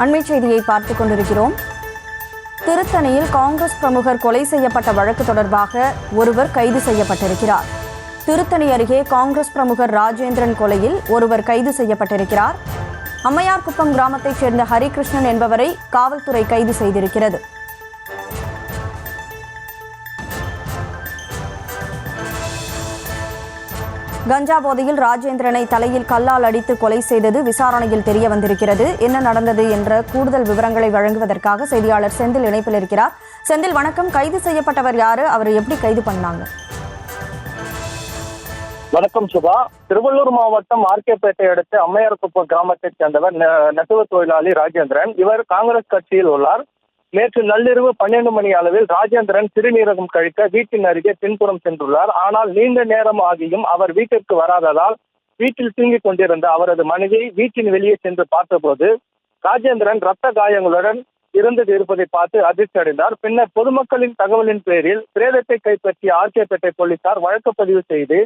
அண்மை செய்தியை பார்த்துக் கொண்டிருக்கிறோம். திருத்தணியில் காங்கிரஸ் பிரமுகர் கொலை செய்யப்பட்ட வழக்கு தொடர்பாக ஒருவர் கைது செய்யப்பட்டிருக்கிறார். திருத்தணி அருகே காங்கிரஸ் பிரமுகர் ராஜேந்திரன் கொலையில் ஒருவர் கைது செய்யப்பட்டிருக்கிறார். அம்மையார்குப்பம் கிராமத்தைச் சேர்ந்த ஹரிகிருஷ்ணன் என்பவரை காவல்துறை கைது செய்திருக்கிறது. கஞ்சா போதையில் ராஜேந்திரனை தலையில் கல்லால் அடித்து கொலை செய்தது விசாரணையில் தெரிய வந்திருக்கிறது. என்ன நடந்தது என்ற கூடுதல் விவரங்களை வழங்குவதற்காக செய்தியாளர் செந்தில் இணைப்பில் இருக்கிறார். செந்தில், வணக்கம். கைது செய்யப்பட்டவர் யாரு? அவர் எப்படி கைது பண்ணாங்க? வணக்கம் சுபா. திருவள்ளூர் மாவட்டம் ஆர்கேபேட்டை அடுத்த அம்மையார்குப்பம் கிராமத்தைச் சேர்ந்தவர் நெசவு தொழிலாளி ராஜேந்திரன். இவர் காங்கிரஸ் கட்சியில் உள்ளார். நேற்று நள்ளிரவு 12 மணி அளவில் ராஜேந்திரன் சிறுநீரகம் கழிக்க வீட்டின் அருகே பின்புறம் சென்றுள்ளார். ஆனால் நீண்ட நேரம் ஆகியும் அவர் வீட்டிற்கு வராததால் வீட்டில் தூங்கிக் கொண்டிருந்த அவரது மனைவி வீட்டின் வெளியே சென்று பார்த்தபோது ராஜேந்திரன் ரத்த காயங்களுடன் இறந்து இருப்பதை பார்த்து அதிர்ச்சி அடைந்தார். பின்னர் பொதுமக்களின் தகவலின் பேரில் பிரேதத்தை கைப்பற்றிய ஆர்கேபேட்டை போலீசார் வழக்கு பதிவு செய்து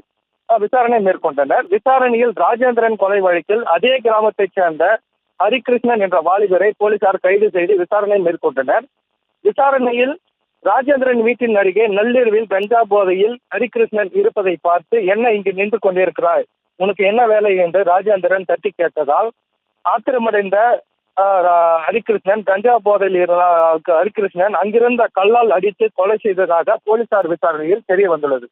விசாரணை மேற்கொண்டனர். விசாரணையில் ராஜேந்திரன் கொலை வழக்கில் அதே கிராமத்தைச் சேர்ந்த ஹரிகிருஷ்ணன் என்ற வாலிபரை போலீசார் கைது செய்து விசாரணை மேற்கொண்டனர். விசாரணையில் ராஜேந்திரன் வீட்டின் அருகே நள்ளிரவில் கஞ்சா போதையில் ஹரிகிருஷ்ணன் இருப்பதை பார்த்து, என்ன இங்கு நின்று கொண்டிருக்கிறாய், உனக்கு என்ன வேலை என்று ராஜேந்திரன் தட்டி கேட்டதால் ஆத்திரமடைந்த ஹரிகிருஷ்ணன் கஞ்சா போதையில் இருந்த ஹரிகிருஷ்ணன் அங்கிருந்த கல்லால் அடித்து கொலை செய்ததாக போலீசார் விசாரணையில் தெரிய வந்துள்ளது.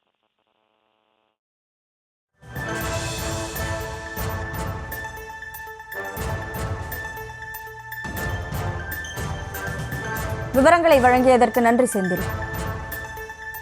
விவரங்களை வழங்கியதற்கு நன்றி செந்தில்.